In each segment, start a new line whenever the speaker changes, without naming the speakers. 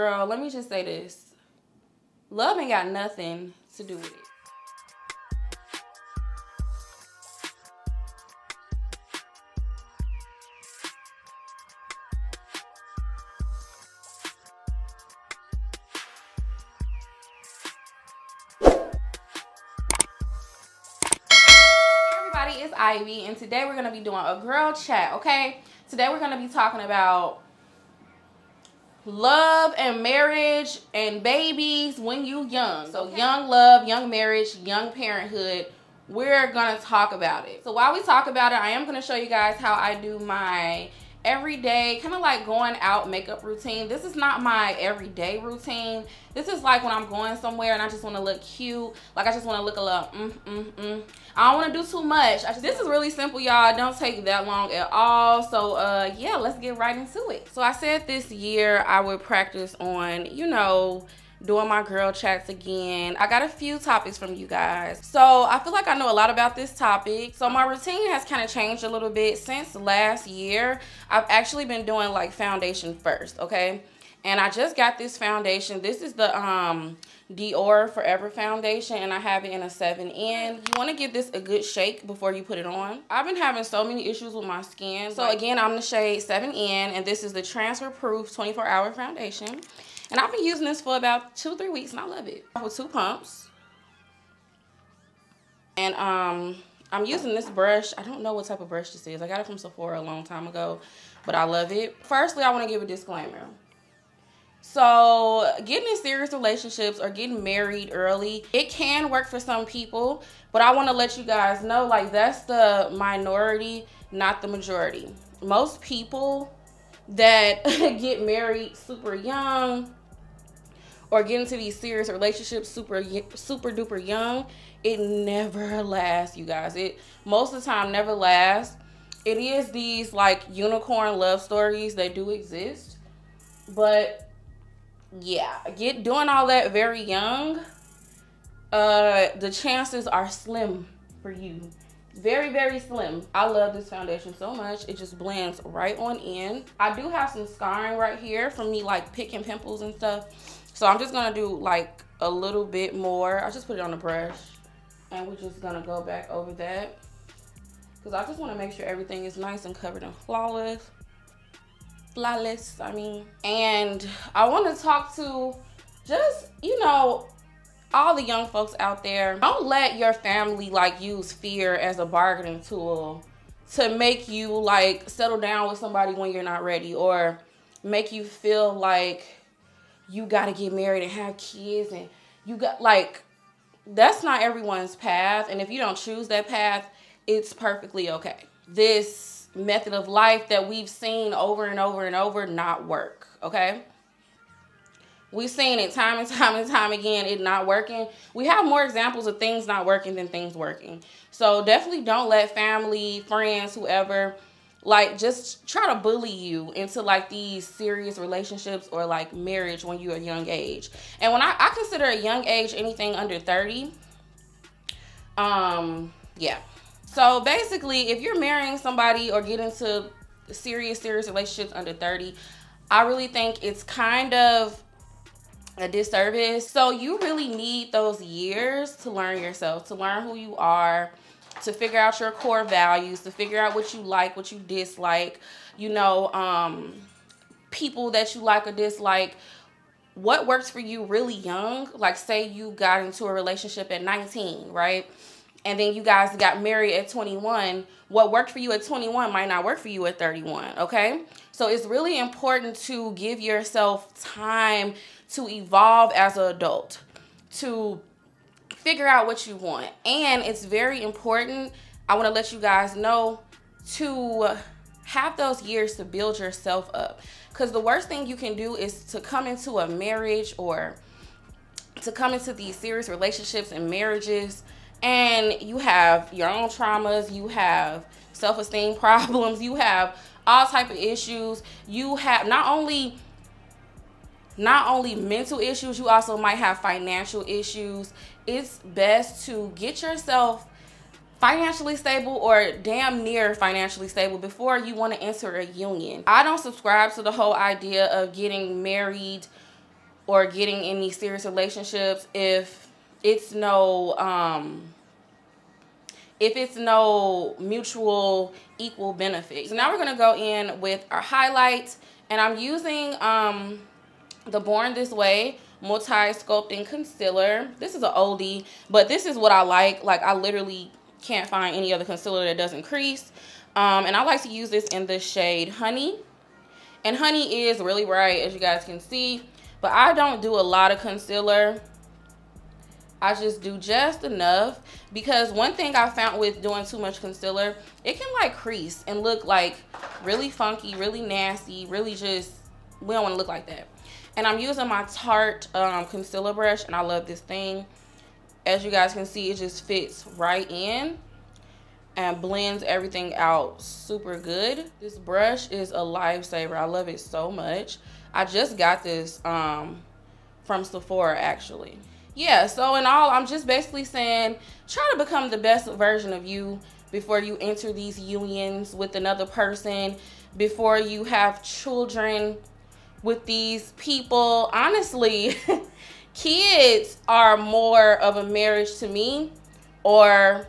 Girl, let me just say this. Love ain't got nothing to do with it. It's Ivy, and today we're going to be doing a girl chat, okay? Today we're going to be talking about love and marriage and babies when you young. So young love, young marriage, young parenthood. We're going to talk about it. So while we talk about it, I am going to show you guys how I do my everyday, kind of like going out makeup routine. This is not my everyday routine. This is like when I'm going somewhere and I just want to look cute. Like I just want to look a little I don't want to do too much. This is really simple, y'all. It don't take that long at all. So yeah, let's get right into it. So I said this year I would practice on, you know, doing my girl chats again. I got a few topics from you guys. So I feel like I know a lot about this topic. So my routine has kind of changed a little bit since last year. I've actually been doing like foundation first, okay? And I just got this foundation. This is the Dior Forever foundation, and I have it in a 7N. You want to give this a good shake before you put it on. I've been having so many issues with my skin. So again, I'm the shade 7N, and this is the transfer proof 24-hour foundation. And I've been using this for about 2-3 weeks, and I love it. With 2 pumps. And I'm using this brush. I don't know what type of brush this is. I got it from Sephora a long time ago, but I love it. Firstly, I want to give a disclaimer. So getting in serious relationships or getting married early, it can work for some people, but I want to let you guys know, like, that's the minority, not the majority. Most people that get married super young or get into these serious relationships super duper young, it never lasts, you guys. It most of the time never lasts. It is these like unicorn love stories that do exist, but yeah, doing all that very young, the chances are slim for you. Very, very slim. I love this foundation so much. It just blends right on in. I do have some scarring right here from me like picking pimples and stuff. So I'm just gonna do like a little bit more. I just put it on the brush and we're just gonna go back over that because I just want to make sure everything is nice and covered and flawless, I mean. And I want to talk to just, you know, all the young folks out there. Don't let your family like use fear as a bargaining tool to make you like settle down with somebody when you're not ready, or make you feel like you got to get married and have kids, and you got like, that's not everyone's path. And if you don't choose that path, it's perfectly okay. This method of life that we've seen over and over and over not work, okay? We've seen it time and time and time again, it not working. We have more examples of things not working than things working. So definitely don't let family, friends, whoever, like just try to bully you into like these serious relationships or like marriage when you're a young age. And when I consider a young age anything under 30. Yeah. So basically, if you're marrying somebody or get into serious relationships under 30, I really think it's kind of a disservice. So you really need those years to learn yourself, to learn who you are, to figure out your core values, to figure out what you like, what you dislike, you know, people that you like or dislike, what works for you really young. Like say you got into a relationship at 19, right? And then you guys got married at 21. What worked for you at 21 might not work for you at 31, okay? So it's really important to give yourself time to evolve as an adult, to figure out what you want. And it's very important, I want to let you guys know, to have those years to build yourself up. Because the worst thing you can do is to come into a marriage or to come into these serious relationships and marriages, and you have your own traumas, you have self-esteem problems, you have all type of issues, you have not only mental issues, you also might have financial issues. It's best to get yourself financially stable or damn near financially stable before you want to enter a union. I don't subscribe to the whole idea of getting married or getting in these serious relationships if it's no mutual equal benefit. So now we're gonna go in with our highlights, and I'm using the Born This Way Multi Sculpting Concealer. This is an oldie, but this is what I like. Like, I literally can't find any other concealer that doesn't crease. And I like to use this in the shade Honey. And Honey is really bright, as you guys can see. But I don't do a lot of concealer. I just do just enough, because one thing I found with doing too much concealer, it can like crease and look like really funky, really nasty, really just, we don't want to look like that. And I'm using my Tarte concealer brush, and I love this thing. As you guys can see, it just fits right in and blends everything out super good. This brush is a lifesaver. I love it so much. I just got this from Sephora, actually. Yeah, so in all, I'm just basically saying, try to become the best version of you before you enter these unions with another person, before you have children with these people. Honestly, kids are more of a marriage to me, or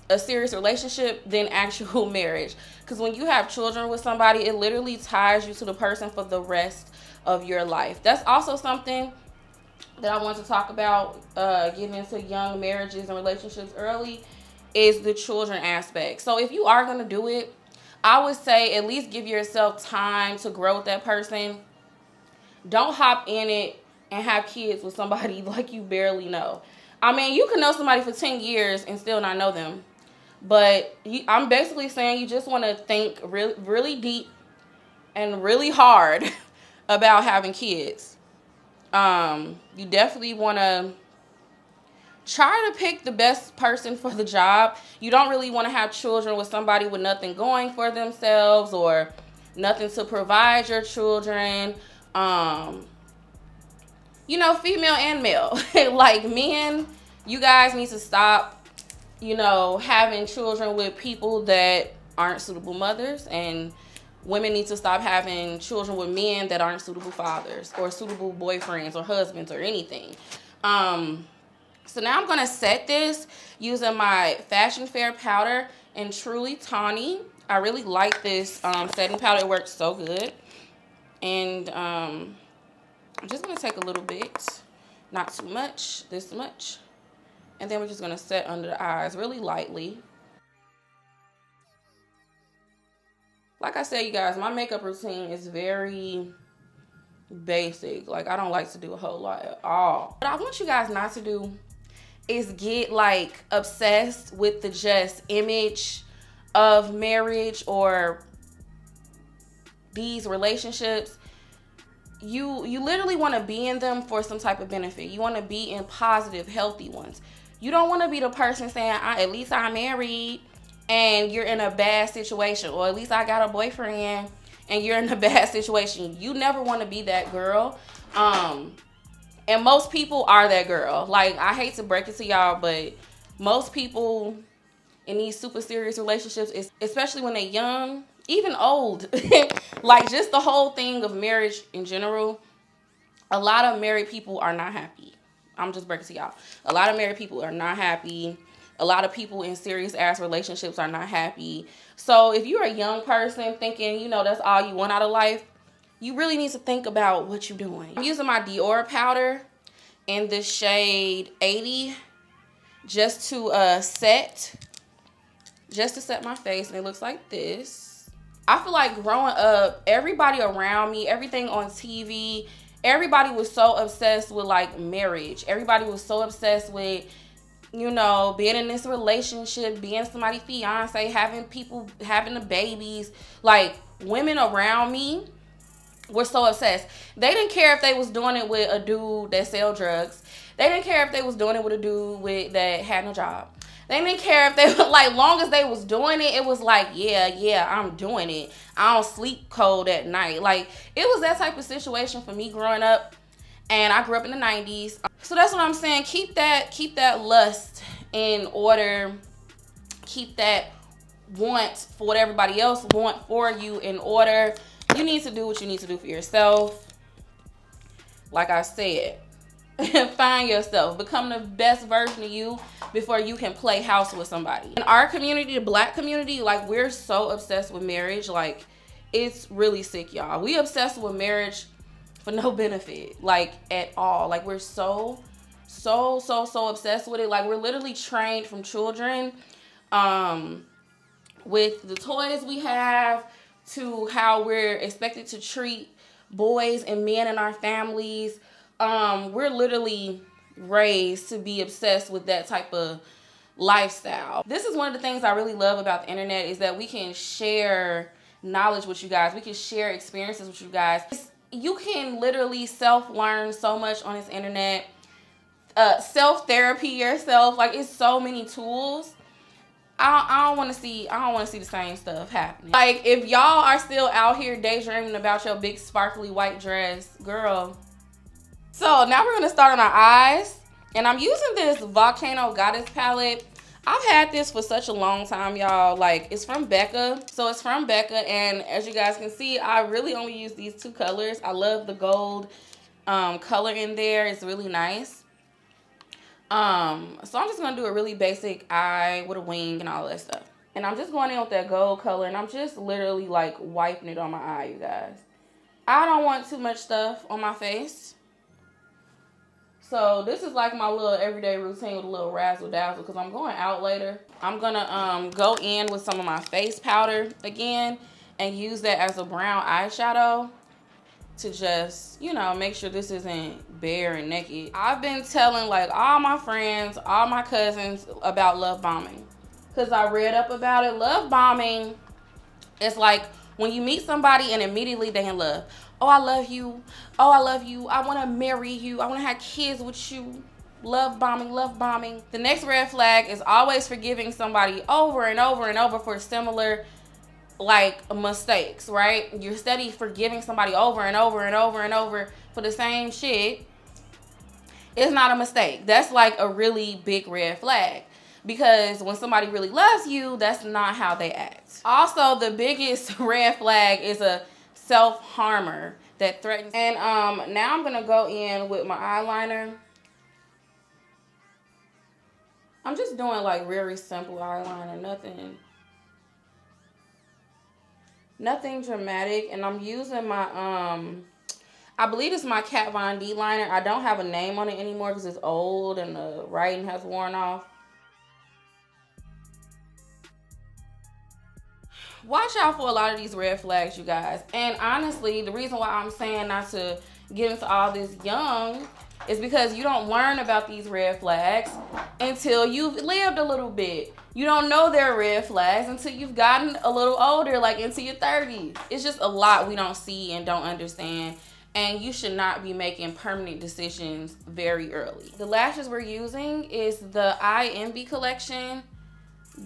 a serious relationship, than actual marriage. Because when you have children with somebody, it literally ties you to the person for the rest of your life. That's also something that I want to talk about, getting into young marriages and relationships early, is the children aspect. So if you are going to do it, I would say at least give yourself time to grow with that person. Don't hop in it and have kids with somebody like you barely know. I mean, you can know somebody for 10 years and still not know them. But I'm basically saying you just want to think really, really deep and really hard about having kids. You definitely want to try to pick the best person for the job. You don't really want to have children with somebody with nothing going for themselves or nothing to provide your children. You know, female and male. Like, men, you guys need to stop, you know, having children with people that aren't suitable mothers, and women need to stop having children with men that aren't suitable fathers or suitable boyfriends or husbands or anything. So now I'm going to set this using my Fashion Fair powder and Truly Tawny. I really like this setting powder. It works so good. And I'm just going to take a little bit, not too much, this much. And then we're just going to set under the eyes really lightly. Like I said, you guys, my makeup routine is very basic. Like, I don't like to do a whole lot at all. What I want you guys not to do is get like obsessed with the just image of marriage or these relationships. You literally want to be in them for some type of benefit. You want to be in positive, healthy ones. You don't want to be the person saying, at least I'm married, and you're in a bad situation, or at least I got a boyfriend and you're in a bad situation. You never want to be that girl. And most people are that girl. Like, I hate to break it to y'all, but most people in these super serious relationships, especially when they're young, even old, like just the whole thing of marriage in general, a lot of married people are not happy. I'm just breaking to y'all. A lot of married people are not happy. A lot of people in serious ass relationships are not happy. So if you're a young person thinking, you know, that's all you want out of life, you really need to think about what you're doing. I'm using my Dior powder in the shade 80 just to set my face, and it looks like this. I feel like growing up, everybody around me, everything on TV, everybody was so obsessed with like marriage. Everybody was so obsessed with, you know, being in this relationship, being somebody's fiance, having the babies. Like, women around me were so obsessed. They didn't care if they was doing it with a dude that sell drugs. They didn't care if they was doing it with a dude that had no job. They didn't care if they were, like, long as they was doing it, it was like, yeah, I'm doing it. I don't sleep cold at night. Like, it was that type of situation for me growing up. And I grew up in the 90s. So that's what I'm saying. Keep that lust in order. Keep that want for what everybody else want for you in order. You need to do what you need to do for yourself. Like I said, find yourself. Become the best version of you before you can play house with somebody. In our community, the black community, like, we're so obsessed with marriage. Like, it's really sick, y'all. We obsessed with marriage for no benefit, like, at all. Like, we're so obsessed with it. Like, we're literally trained from children, with the toys we have, to how we're expected to treat boys and men in our families. We're literally raised to be obsessed with that type of lifestyle. This is one of the things I really love about the internet, is that we can share knowledge with you guys. We can share experiences with you guys. You can literally self-learn so much on this internet. Self-therapy yourself. Like, it's so many tools. I don't want to see the same stuff happening. Like, if y'all are still out here daydreaming about your big sparkly white dress, girl. So now we're gonna start on our eyes, and I'm using this Volcano Goddess palette. I've had this for such a long time, y'all. Like, it's from Becca. So it's from Becca, and as you guys can see, I really only use these two colors. I love the gold color in there. It's really nice. So I'm just gonna do a really basic eye with a wing and all that stuff. And I'm just going in with that gold color, and I'm just literally like wiping it on my eye, you guys. I don't want too much stuff on my face. So this is like my little everyday routine with a little razzle dazzle, because I'm going out later. I'm gonna go in with some of my face powder again and use that as a brown eyeshadow to just, you know, make sure this isn't bare and naked. I've been telling like all my friends, all my cousins about love bombing, because I read up about it. Love bombing is like when you meet somebody and immediately they in love. Oh, I love you. Oh, I love you. I want to marry you. I want to have kids with you. Love bombing, love bombing. The next red flag is always forgiving somebody over and over and over for similar like mistakes, right? You're steady forgiving somebody over and over and over and over for the same shit. It's not a mistake. That's like a really big red flag, because when somebody really loves you, that's not how they act. Also, the biggest red flag is a self-harmer that threatens. And now I'm gonna go in with my eyeliner. I'm just doing like very simple eyeliner, nothing dramatic. And I'm using my I believe it's my Kat Von D liner. I don't have a name on it anymore because it's old and the writing has worn off. Watch out for a lot of these red flags, you guys. And honestly, the reason why I'm saying not to get into all this young is because you don't learn about these red flags until you've lived a little bit. You don't know they're red flags until you've gotten a little older, like into your 30s. It's just a lot we don't see and don't understand. And you should not be making permanent decisions very early. The lashes we're using is the IMB collection,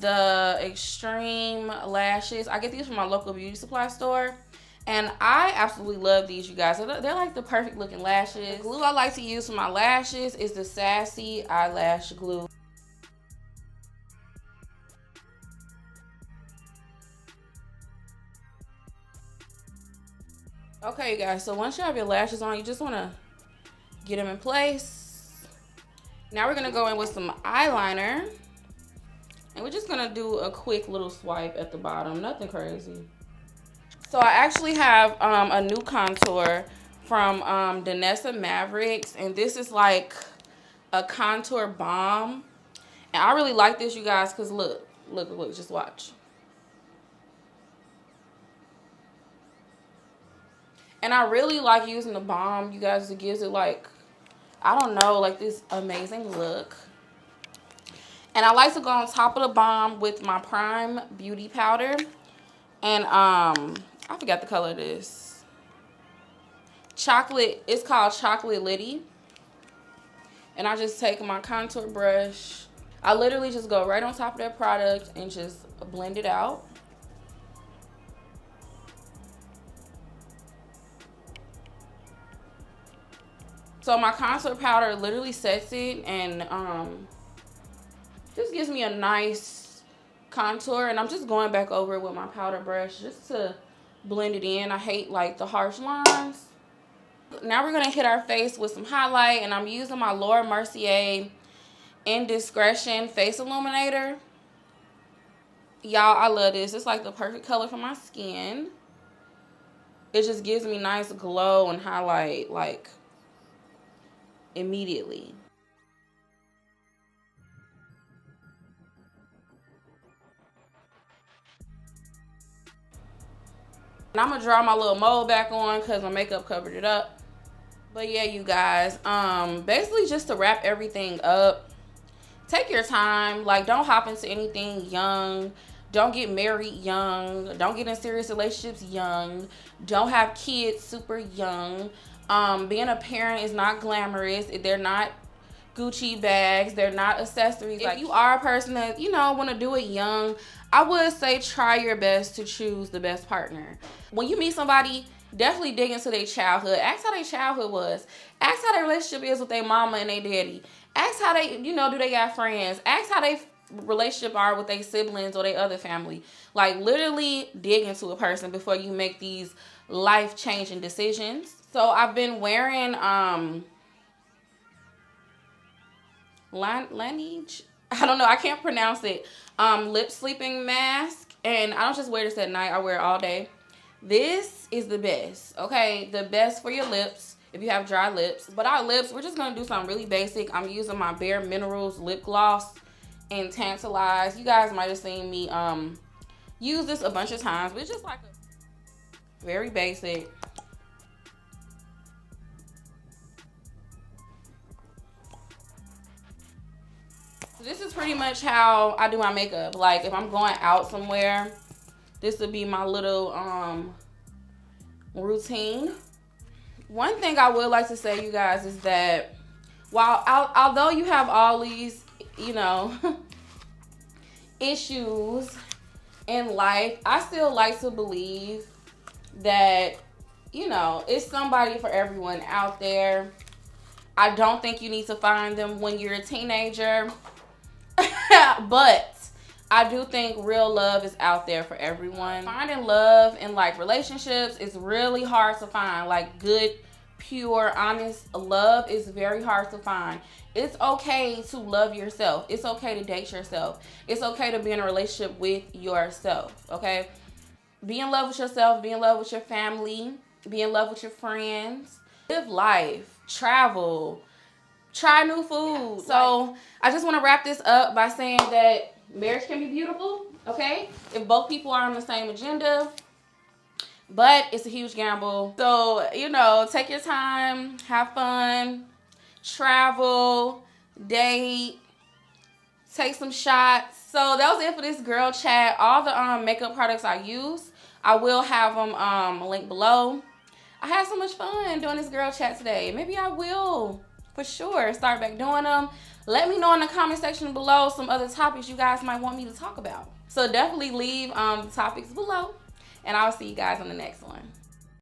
the Extreme Lashes. I get these from my local beauty supply store, and I absolutely love these, you guys. They're like the perfect looking lashes. The glue I like to use for my lashes is the Sassy Eyelash Glue. Okay, you guys, so once you have your lashes on, you just want to get them in place. Now we're going to go in with some eyeliner. And we're just gonna do a quick little swipe at the bottom, nothing crazy. So I actually have a new contour from Danessa Mavericks, and this is like a contour bomb. And I really like this, you guys, because look, just watch. And I really like using the balm, you guys. It gives it like, I don't know, like this amazing look. And I like to go on top of the balm with my Prime Beauty Powder. And I forgot the color of this. Chocolate, it's called Chocolate Litty. And I just take my contour brush. I literally just go right on top of that product and just blend it out. So my contour powder literally sets it and just gives me a nice contour. And I'm just going back over it with my powder brush just to blend it in. I hate like the harsh lines. Now we're gonna hit our face with some highlight, and I'm using my Laura Mercier Indiscretion Face Illuminator. Y'all, I love this. It's like the perfect color for my skin. It just gives me nice glow and highlight, like, immediately. And I'm gonna draw my little mold back on because my makeup covered it up. But yeah, you guys, basically just to wrap everything up, take your time. Like, don't hop into anything young. Don't get married young. Don't get in serious relationships young. Don't have kids super young. Being a parent is not glamorous. They're not Gucci bags. They're not accessories. If you are a person that, you know, want to do it young, I would say try your best to choose the best partner. When you meet somebody, definitely dig into their childhood. Ask how their childhood was. Ask how their relationship is with their mama and their daddy. Ask how they, you know, do they got friends. Ask how they relationship are with their siblings or their other family. Like, literally dig into a person before you make these life-changing decisions. So I've been wearing Laneige, I don't know, I can't pronounce it, lip sleeping mask, and I don't just wear this at night, I wear it all day. This is the best, okay? The best for your lips if you have dry lips. But our lips, we're just gonna do something really basic. I'm using my Bareminerals Lip Gloss and Tantalize. You guys might have seen me use this a bunch of times, but it's just like a very basic. So this is pretty much how I do my makeup. Like, if I'm going out somewhere, this would be my little routine. One thing I would like to say, you guys, is that although you have all these, you know, issues in life, I still like to believe that, you know, it's somebody for everyone out there. I don't think you need to find them when you're a teenager, but I do think real love is out there for everyone. Finding love in, like, relationships is really hard to find. Like, good, pure, honest love is very hard to find. It's okay to love yourself. It's okay to date yourself. It's okay to be in a relationship with yourself, okay? Be in love with yourself. Be in love with your family. Be in love with your friends. Live life. Travel. Try new food. So I just want to wrap this up by saying that marriage can be beautiful, okay? If both people are on the same agenda. But it's a huge gamble. So, you know, take your time. Have fun. Travel. Date. Take some shots. So that was it for this girl chat. All the makeup products I use, I will have them linked below. I had so much fun doing this girl chat today. Maybe I will, for sure, start back doing them. Let me know in the comment section below some other topics you guys might want me to talk about. So definitely leave the topics below, and I'll see you guys on the next one.